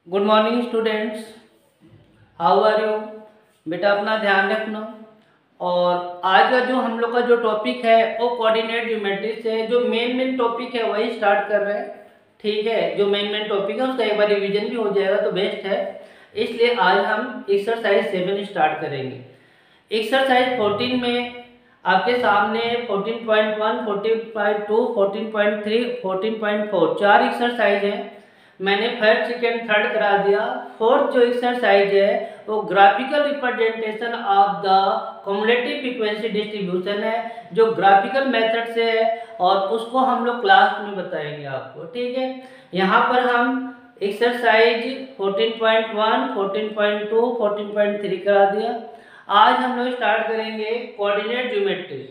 Good morning students, how are you. बेटा अपना ध्यान रखना। और आज का जो हम लोग का जो टॉपिक है वो कोऑर्डिनेट ज्योमेट्री से जो मेन टॉपिक है वही स्टार्ट कर रहे हैं। ठीक है, जो मेन टॉपिक है उसका एक बार रिवीजन भी हो जाएगा तो बेस्ट है। इसलिए आज हम एक्सरसाइज 7 स्टार्ट करेंगे। एक्सरसाइज 14 में आपके सामने 14.1, 14.2, 14.3, 14.4 चार एक्सरसाइज हैं। मैंने फर्स्ट सेकेंड थर्ड करा दिया। फोर्थ जो एक्सरसाइज है वो graphical representation of the cumulative frequency distribution है, जो ग्राफिकल मेथड से है और उसको हम लोग क्लास में बताएंगे आपको। ठीक है, यहाँ पर हम एक्सरसाइज 14.1, 14.2, 14.3 करा दिया। आज हम लोग स्टार्ट करेंगे coordinate geometry.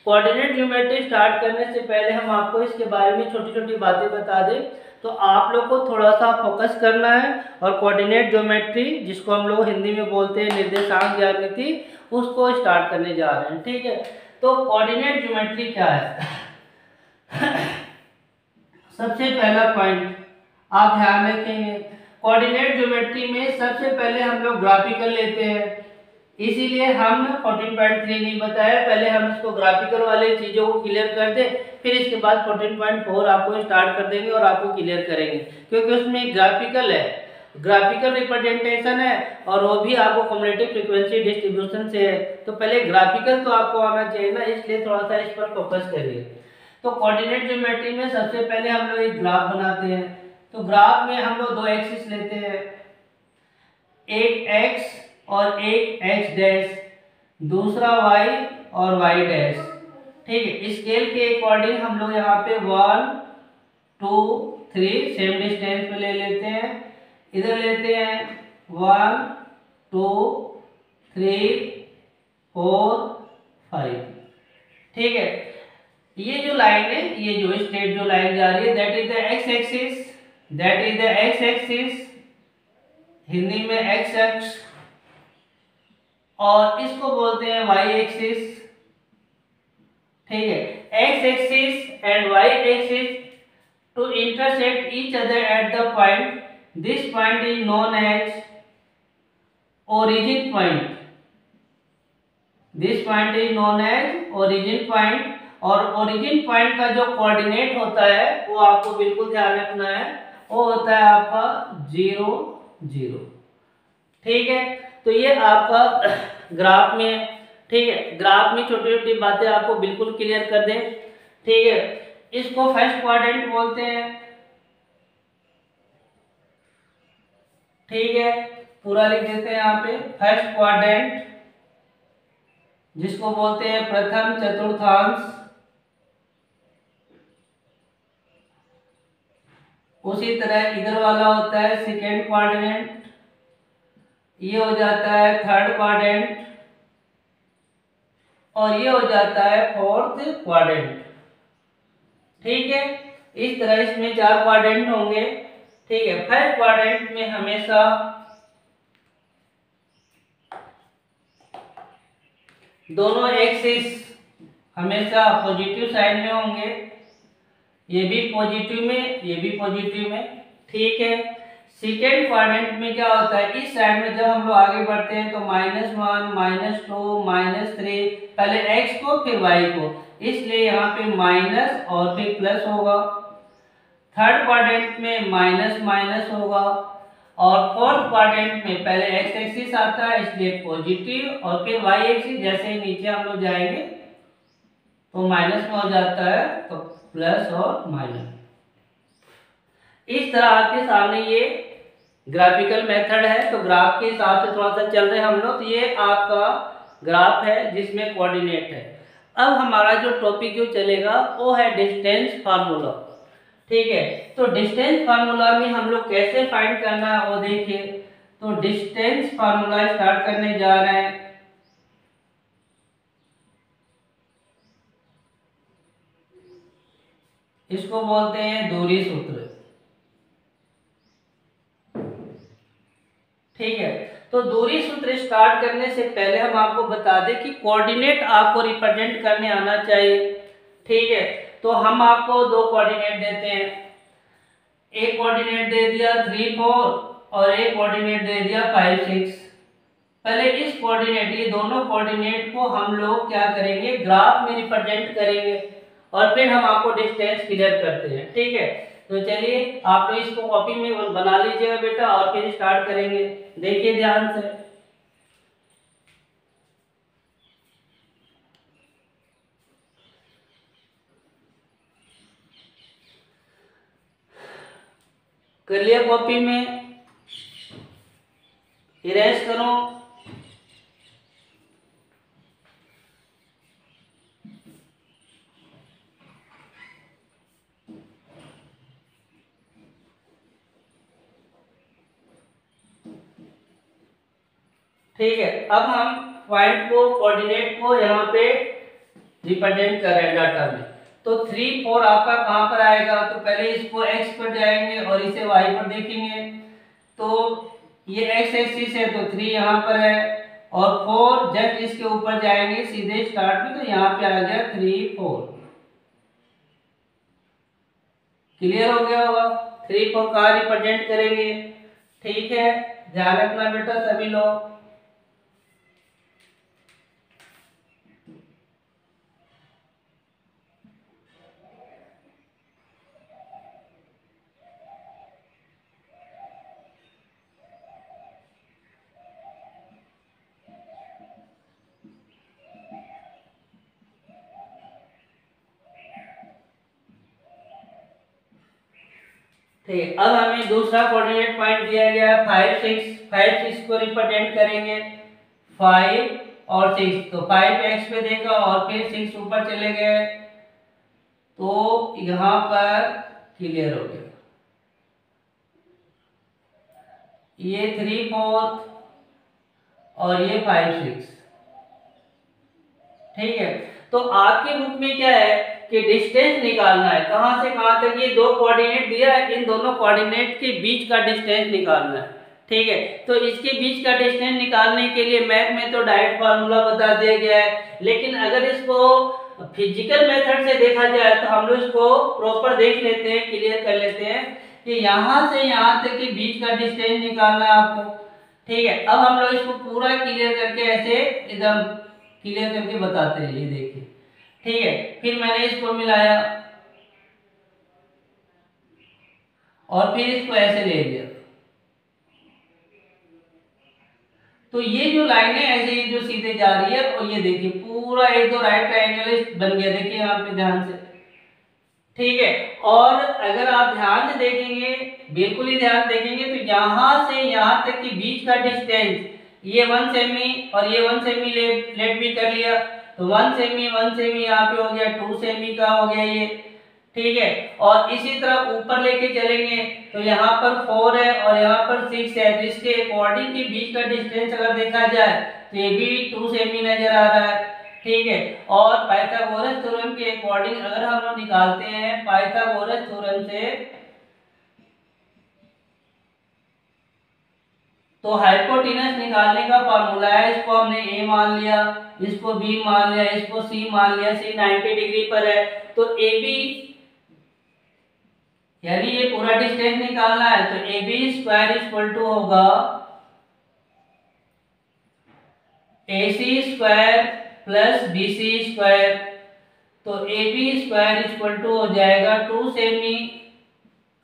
Coordinate geometry start करने से पहले हम आपको इसके बारे में छोटी छोटी बातें बता दें। तो आप लोग को थोड़ा सा फोकस करना है और कोऑर्डिनेट ज्योमेट्री, जिसको हम लोग हिंदी में बोलते हैं निर्देशांक ज्यामिति, उसको स्टार्ट करने जा रहे हैं। ठीक है, तो कोऑर्डिनेट ज्योमेट्री क्या है? सबसे पहला पॉइंट आप ध्यान रखेंगे, कोऑर्डिनेट ज्योमेट्री में सबसे पहले हम लोग ग्राफिकल लेते हैं। इसीलिए हम 14.3 नहीं बताया, पहले हम इसको ग्राफिकल वाले चीज़ों को क्लियर कर दे, फिर इसके बाद 14.4 आपको स्टार्ट कर देंगे और आपको क्लियर करेंगे, क्योंकि उसमें ग्राफिकल है, ग्राफिकल रिप्रेजेंटेशन है और वो भी आपको क्युमुलेटिव फ्रीक्वेंसी डिस्ट्रीब्यूशन से है। तो पहले ग्राफिकल तो आपको आना चाहिए ना, इसलिए थोड़ा सा इस पर फोकस करिए। तो कोऑर्डिनेट ज्योमेट्री में सबसे पहले हम लोग एक ग्राफ बनाते हैं। तो ग्राफ में हम लोग दो एक्सिस लेते हैं, एक एक्स और एक एक्स डैश, दूसरा वाई और वाई डैश। ठीक है, स्केल के अकॉर्डिंग हम लोग यहाँ पे 1, 2, 3 सेम डिस्टेंस पे ले लेते हैं। इधर लेते हैं 1, 2, 3, 4, 5। ठीक है, ये जो लाइन है, ये जो स्ट्रेट जो लाइन जा रही है, that is the x axis, that is the x axis, Hindi में एक्स अक्ष, और इसको बोलते हैं वाई एक्सिस। ठीक है, X axis and Y axis to intersect each other at the point, this point is known as origin point, this point is known as origin point. और origin point का जो कोऑर्डिनेट होता है वो आपको बिल्कुल ध्यान रखना है, वो होता है आपका 0, 0। ठीक है, तो ये आपका ग्राफ में, ठीक है, ग्राफ में छोटी छोटी बातें आपको बिल्कुल क्लियर कर दें। ठीक है, इसको फर्स्ट क्वाड्रेंट बोलते हैं। ठीक है, पूरा लिख देते हैं यहाँ पे, फर्स्ट क्वाड्रेंट, जिसको बोलते हैं प्रथम चतुर्थांश। उसी तरह इधर वाला होता है सेकेंड क्वाड्रेंट, ये हो जाता है थर्ड क्वाड्रेंट, और ये हो जाता है फोर्थ क्वाड्रेंट। ठीक है, इस तरह इसमें 4 क्वाड्रेंट होंगे। ठीक है, फर्स्ट क्वाड्रेंट में हमेशा दोनों एक्सिस हमेशा पॉजिटिव साइड में होंगे, ये भी पॉजिटिव में, ये भी पॉजिटिव में। ठीक है, सेकेंड क्वाड्रेंट में क्या होता है, इस साइड में जब हम लोग आगे बढ़ते हैं तो -1, -2, -3, पहले x को फिर y को, इसलिए यहाँ पे माइनस और फिर प्लस होगा। थर्ड क्वाड्रेंट में माइनस माइनस होगा, और फोर्थ क्वाड्रेंट में पहले x एक्सिस आता है इसलिए पॉजिटिव, और फिर y एक्सिस जैसे ही नीचे हम लोग जाएंगे तो माइनस में हो जाता है, तो प्लस और माइनस। इस तरह आपके सामने ये ग्राफिकल मेथड है। तो ग्राफ के हिसाब से थोड़ा सा चल रहे हैं हम लोग। तो ये आपका ग्राफ है जिसमें कोऑर्डिनेट है। अब हमारा जो टॉपिक जो चलेगा वो है डिस्टेंस फार्मूला। ठीक है, तो डिस्टेंस फार्मूला में हम लोग कैसे फाइंड करना है वो देखिए। तो डिस्टेंस फार्मूला स्टार्ट करने जा रहे हैं। इसको बोलते हैं दूरी सूत्र। ठीक है, तो दूरी सूत्र स्टार्ट करने से पहले हम आपको बता दें कि कोऑर्डिनेट आपको रिप्रेजेंट करने आना चाहिए। ठीक है, तो हम आपको दो कोऑर्डिनेट देते हैं, एक कोऑर्डिनेट दे दिया 3, 4 और एक कोऑर्डिनेट दे दिया 5 6। पहले इस कोऑर्डिनेट, ये दोनों कोऑर्डिनेट को हम लोग क्या करेंगे, ग्राफ में रिप्रेजेंट करेंगे और फिर हम आपको डिस्टेंस क्लियर करते हैं। ठीक है, तो चलिए आप लोग इसको कॉपी में बना लीजिएगा बेटा और फिर स्टार्ट करेंगे। देखिए ध्यान से, कर लिया कॉपी में, इरेज करो। ठीक है, अब हम पॉइंट को, कोऑर्डिनेट को यहाँ पे रिप्रेजेंट कर रहे हैं डाटा में। तो 3 4 आपका कहाँ पर आएगा, तो पहले इसको x पर जाएंगे और इसे y पर देखेंगे। तो ये x एक्सिस है तो 3 यहाँ पर है और 4 जस्ट इसके ऊपर जाएंगे सीधे स्टार्ट में, तो यहाँ पे आ गया 3 4। क्लियर हो गया होगा। 3 4 कहाँ रिप्रेजेंट करेंगे। ठीक है, ध्यान रखना बेटा सभी लोग। ठीक, अब हमें दूसरा कोऑर्डिनेट पॉइंट दिया गया है 5 6। 5 6 को रिप्रेजेंट करेंगे 5 और 6, तो 5 x पे देखा और फिर 6 ऊपर चले गए, तो यहाँ पर क्लियर हो गया। ये 3 4 और ये 5 6। ठीक है, तो आपके बुक में क्या है कि डिस्टेंस निकालना है, कहां से कहां तक। ये दो कोऑर्डिनेट दिया है, इन दोनों कोऑर्डिनेट के बीच का डिस्टेंस निकालना है। ठीक है, तो इसके बीच का डिस्टेंस निकालने के लिए मैथ में तो डायरेक्ट फार्मूला बता दिया गया है, लेकिन अगर इसको फिजिकल मेथड से देखा जाए तो हम लोग इसको प्रॉपर देख लेते हैं, क्लियर कर लेते हैं कि यहां से यहां तक के बीच का डिस्टेंस निकालना है आपको। ठीक है, अब हम लोग इसको पूरा क्लियर करके ऐसे एकदम क्लियर करके बताते हैं, ये देखिए। ठीक है, फिर मैंने इसको मिलाया और फिर इसको ऐसे ले लिया, तो ये जो लाइन है ऐसे ही जो सीधे जा रही है, और ये देखिए पूरा एक दो राइट ट्रायंगल बन गया, देखिए यहाँ पे ध्यान से। ठीक है, और अगर आप ध्यान से देखेंगे, बिल्कुल ही ध्यान देखेंगे, तो यहां से यहां तक के बीच का डिस्टेंस ये 1 सेमी और ये 1 सेमी लेट भी कर लिया, तो 1 सेमी यहाँ पे हो गया, 2 सेमी का हो गया ये। ठीक है, और इसी तरह ऊपर लेके चलेंगे तो यहाँ पर 4 है और यहाँ पर 6 है, तो इसके अकॉर्डिंग के बीच का डिस्टेंस अगर देखा जाए तो ये भी 2 सेमी नजर आ रहा है। ठीक है, और पाइथागोरस थ्योरम के अकॉर्डिंग अगर हम लोग निकालते हैं पाइथागोरस थ्योरम से, तो हाइपोटेनस निकालने का फार्मूला है, इसको हमने a मान लिया, इसको b मान लिया, इसको c मान लिया, c 90 डिग्री पर है, तो AB यानी ये पूरा डिस्टेंस निकालना है, तो AB स्क्वायर इक्वल टू होगा AC square plus BC square, तो AB स्क्वायर इक्वल टू हो जाएगा 2 सेमी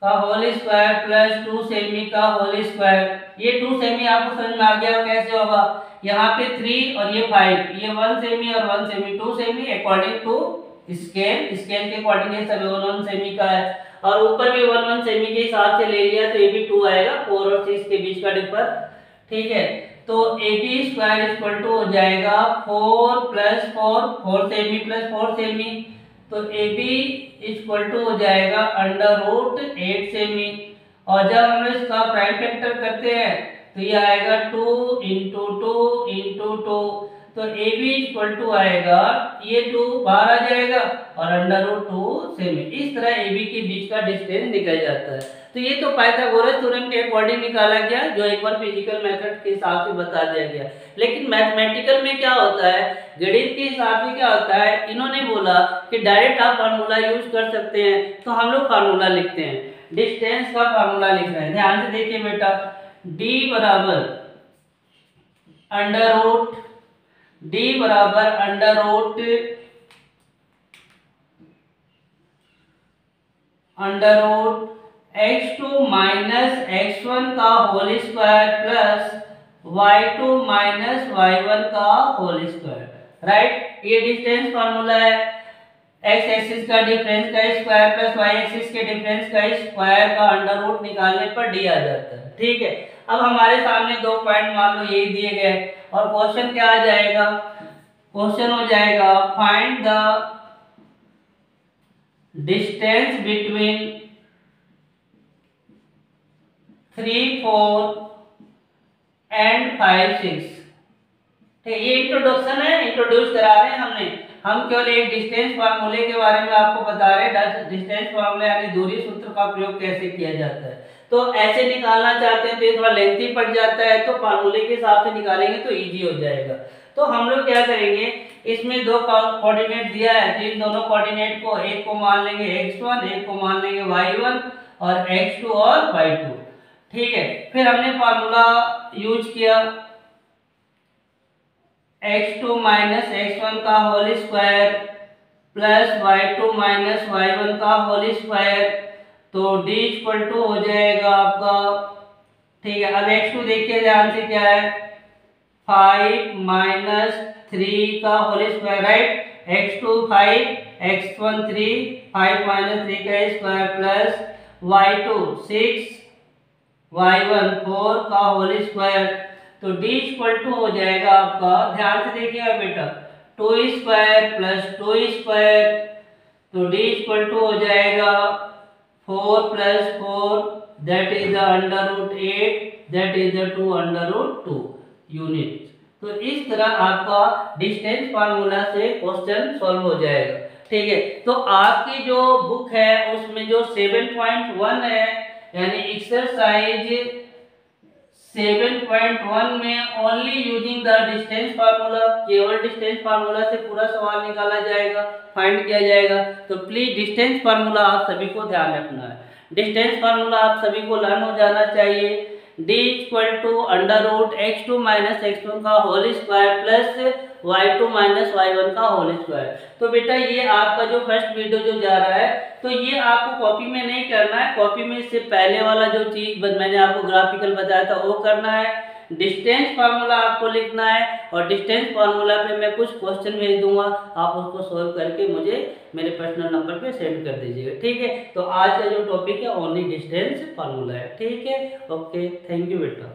का होल स्क्वायर प्लस 2 सेमी का होल स्क्वायर। ये 2 सेमी आपको समझ में आ गया कैसे होगा, यहाँ पे 3 और ये 5, ये 1 सेमी और 1 cm, 2 cm according to scale, scale के अकॉर्डिंग ये सब 1 सेमी का है, और ऊपर भी 1 सेमी के हिसाब से ले लिया तो ये भी 2 आएगा, 4 और 6 के बीच का डिफर। ठीक है, तो AB स्क्वायर इक्वल टू हो जाएगा 4 प्लस 4 सेमी प्लस 4 सेमी, तो AB इक्वल टू हो जाएगा √8 सेमी, और जब हम इसका प्राइम फैक्टर करते हैं तो ये आएगा 2 इंटू 2 इंटू 2, तो AB इक्वल टू आएगा, ये 2 बाहर आ जाएगा और √2 सेमी। इस तरह AB के बीच का डिस्टेंस निकल जाता है। तो ये तो पाइथागोरस थ्योरम के अकॉर्डिंग निकाला गया, जो एक बार फिजिकल मेथड के हिसाब से बता दिया गया। लेकिन मैथमेटिकल में क्या होता है, गणित के हिसाब से क्या होता है, इन्होंने बोला कि डायरेक्ट आप फार्मूला यूज कर सकते हैं, तो हम लोग फार्मूला लिखते हैं, डिस्टेंस का फार्मूला लिख रहे हैं। ध्यान से देखिए बेटा, डी बराबर under root x2 minus x1 का whole square plus y2 minus y1 का होल स्क्वायर। राइट, ये डिस्टेंस फार्मूला है। x एक्सिस का डिफरेंस का स्क्वायर प्लस y एक्सिस के डिफरेंस का स्क्वायर का अंडर रूट निकालने पर डी आ जाता है। ठीक है, अब हमारे सामने दो पॉइंट मान लो यही दिए गए और क्वेश्चन क्या आ जाएगा, क्वेश्चन हो जाएगा find the distance between 3, 4 and 5, 6। ठीक, ये इंट्रोडक्शन है, इंट्रोड्यूस करा रहे हैं हमने। हम केवल एक डिस्टेंस फार्मूले के बारे में आपको बता रहे हैं, डिस्टेंस फार्मूला यानी दूरी सूत्र का प्रयोग कैसे किया जाता है। तो ऐसे निकालना चाहते हैं तो ये थोड़ा लेंथी पड़ जाता है, तो फार्मूले के हिसाब से निकालेंगे तो इजी हो जाएगा। तो हम लोग क्या करेंगे, इसमें दो कोऑर्डिनेट दिया है, तो इन दोनों कोऑर्डिनेट को एक को मान लेंगे x1, एक को मान लेंगे y1 और x2 और y2। ठीक है, फिर हमने फार्मूला यूज किया x2 माइनस x1 का whole square plus y2 minus y1 का होल स्क्वायर, तो d इक्वल टू हो जाएगा आपका। ठीक है, अब x2 देखिए ध्यान से क्या है, 5 माइनस 3 का whole square. Right, x2 5, x1 3, 5 minus 3 का स्क्वायर प्लस y2 6, y1 4 का होल स्क्वायर, तो d इक्वल टू हो जाएगा आपका, ध्यान से देखिएगा बेटा, 2 स्क्वायर प्लस 2 स्क्वायर, तो d इक्वल टू हो जाएगा 4 plus 4 that is the under root 8 that is the 2 under root 2 unit. तो इस तरह आपका डिस्टेंस फार्मूला से क्वेश्चन सॉल्व हो जाएगा। ठीक है, तो आपकी जो बुक है उसमें जो 7.1 है यानी एक्सरसाइज 7.1 में only using the distance formula, केवल डिस्टेंस फार्मूला से पूरा सवाल निकाला जाएगा, फाइंड किया जाएगा। तो प्लीज डिस्टेंस फार्मूला आप सभी को ध्यान रखना है, डिस्टेंस फार्मूला आप सभी को लर्न हो जाना चाहिए। d equal to under root x2 minus x1 का whole square plus y2 minus y1 का होल स्क्वायर। तो बेटा ये आपका जो फर्स्ट वीडियो जो जा रहा है, तो ये आपको कॉपी में नहीं करना है, कॉपी में इससे पहले वाला जो चीज मैंने आपको ग्राफिकल बताया था वो करना है। डिस्टेंस फार्मूला आपको लिखना है और डिस्टेंस फार्मूला पे मैं कुछ क्वेश्चन भेज दूंगा, आप उसको सोल्व करके मुझे मेरे पर्सनल नंबर पे सेंड कर दीजिएगा। ठीक है, तो आज का जो टॉपिक है ओनली डिस्टेंस फार्मूला है। ठीक है, ओके, थैंक यू बेटा।